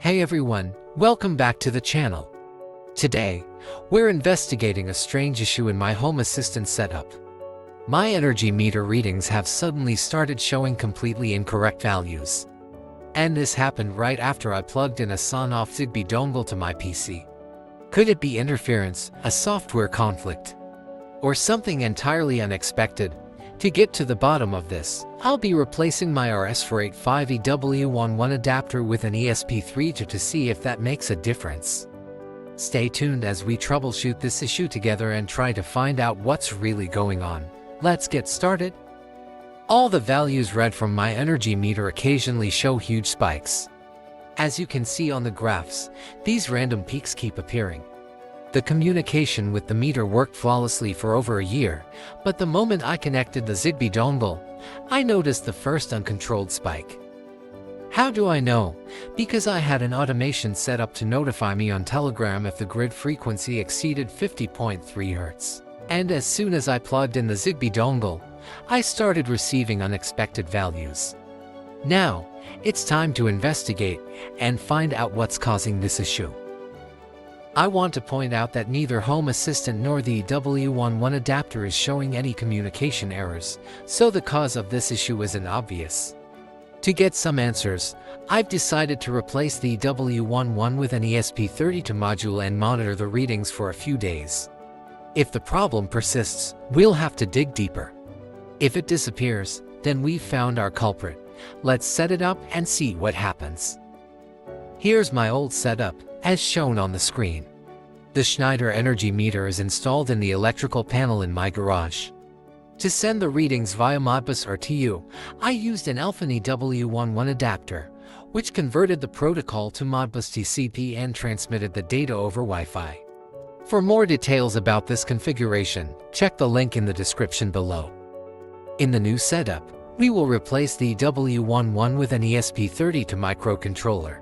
Hey everyone, welcome back to the channel. Today, we're investigating a strange issue in my home assistant setup. My energy meter readings have suddenly started showing completely incorrect values. And this happened right after I plugged in a Sonoff Zigbee dongle to my PC. Could it be interference, a software conflict, or something entirely unexpected? To get to the bottom of this, I'll be replacing my RS485 EW11 adapter with an ESP32 to see if that makes a difference. Stay tuned as we troubleshoot this issue together and try to find out what's really going on. Let's get started. All the values read from my energy meter occasionally show huge spikes. As you can see on the graphs, these random peaks keep appearing. The communication with the meter worked flawlessly for over a year, but the moment I connected the Zigbee dongle, I noticed the first uncontrolled spike. How do I know? Because I had an automation set up to notify me on Telegram if the grid frequency exceeded 50.3 Hz. And as soon as I plugged in the Zigbee dongle, I started receiving unexpected values. Now, it's time to investigate and find out what's causing this issue. I want to point out that neither Home Assistant nor the W11 adapter is showing any communication errors, so the cause of this issue isn't obvious. To get some answers, I've decided to replace the W11 with an ESP32 module and monitor the readings for a few days. If the problem persists, we'll have to dig deeper. If it disappears, then we've found our culprit. Let's set it up and see what happens. Here's my old setup, as shown on the screen. The Schneider energy meter is installed in the electrical panel in my garage. To send the readings via Modbus or Tuya, I used an Efin EW11 adapter, which converted the protocol to Modbus TCP and transmitted the data over Wi-Fi. For more details about this configuration, check the link in the description below. In the new setup, we will replace the W11 with an ESP32 microcontroller.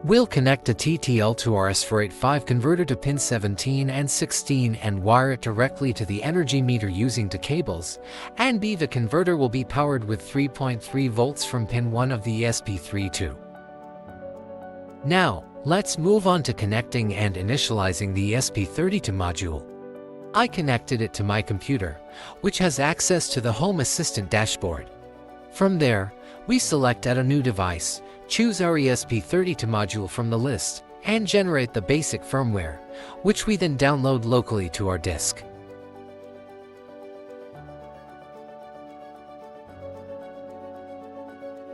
We'll connect a TTL to RS485 converter to pin 17 and 16 and wire it directly to the energy meter using two cables, and the converter will be powered with 3.3 volts from pin 1 of the ESP32. Now, let's move on to connecting and initializing the ESP32 module. I connected it to my computer, which has access to the Home Assistant dashboard. From there, we select Add a new device, choose our ESP32 module from the list, and generate the basic firmware, which we then download locally to our disk.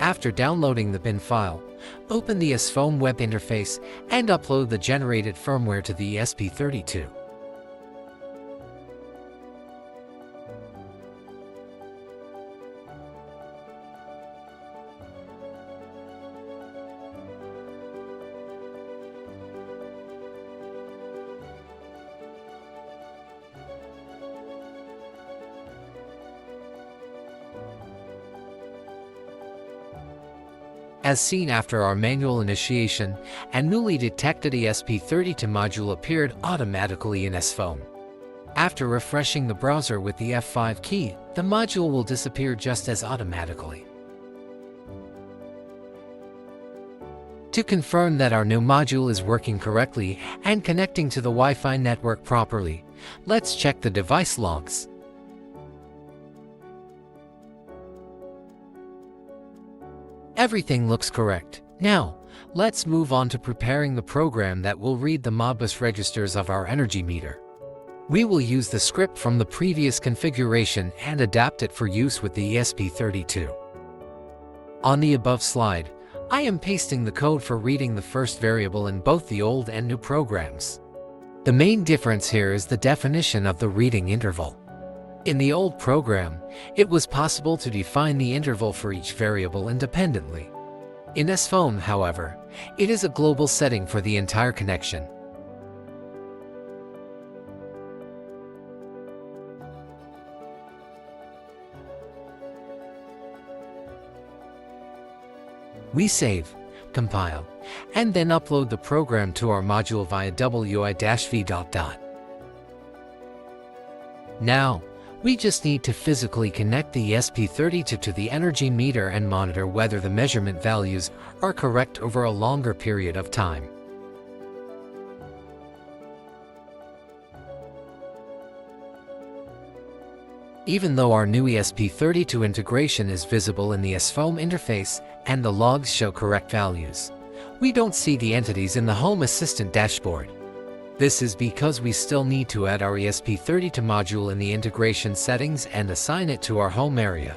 After downloading the bin file, open the ESPHome web interface and upload the generated firmware to the ESP32. As seen after our manual initiation, a newly detected ESP32 module appeared automatically in ESPHome. After refreshing the browser with the F5 key, the module will disappear just as automatically. To confirm that our new module is working correctly and connecting to the Wi-Fi network properly, let's check the device logs. Everything looks correct. Now, let's move on to preparing the program that will read the Modbus registers of our energy meter. We will use the script from the previous configuration and adapt it for use with the ESP32. On the above slide, I am pasting the code for reading the first variable in both the old and new programs. The main difference here is the definition of the reading interval. In the old program, it was possible to define the interval for each variable independently. In ESPHome, however, it is a global setting for the entire connection. We save, compile, and then upload the program to our module via wi-v. Now, We just need to physically connect the ESP32 to the energy meter and monitor whether the measurement values are correct over a longer period of time. Even though our new ESP32 integration is visible in the ESPHome interface and the logs show correct values, we don't see the entities in the Home Assistant dashboard. This is because we still need to add our ESP32 module in the integration settings and assign it to our home area.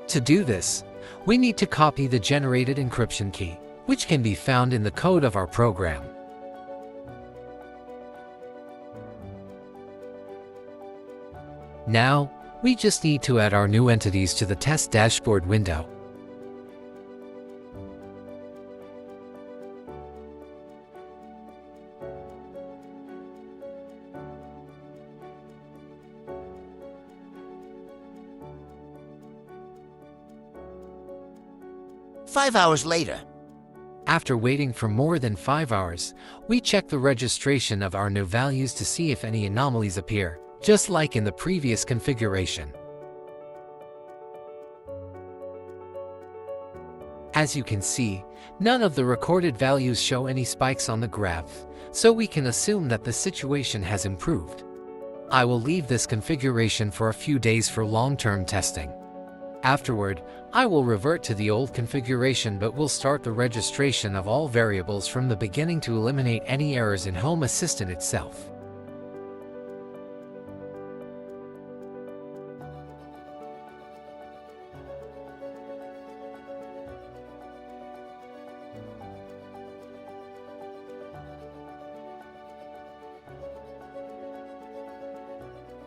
To do this, we need to copy the generated encryption key, which can be found in the code of our program. Now, we just need to add our new entities to the test dashboard window. Five hours later. After waiting for more than 5 hours, we check the registration of our new values to see if any anomalies appear, just like in the previous configuration. As you can see, none of the recorded values show any spikes on the graph, so we can assume that the situation has improved. I will leave this configuration for a few days for long-term testing. Afterward, I will revert to the old configuration but will start the registration of all variables from the beginning to eliminate any errors in Home Assistant itself.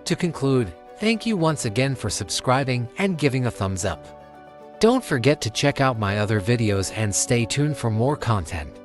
To conclude, thank you once again for subscribing and giving a thumbs up. Don't forget to check out my other videos and stay tuned for more content.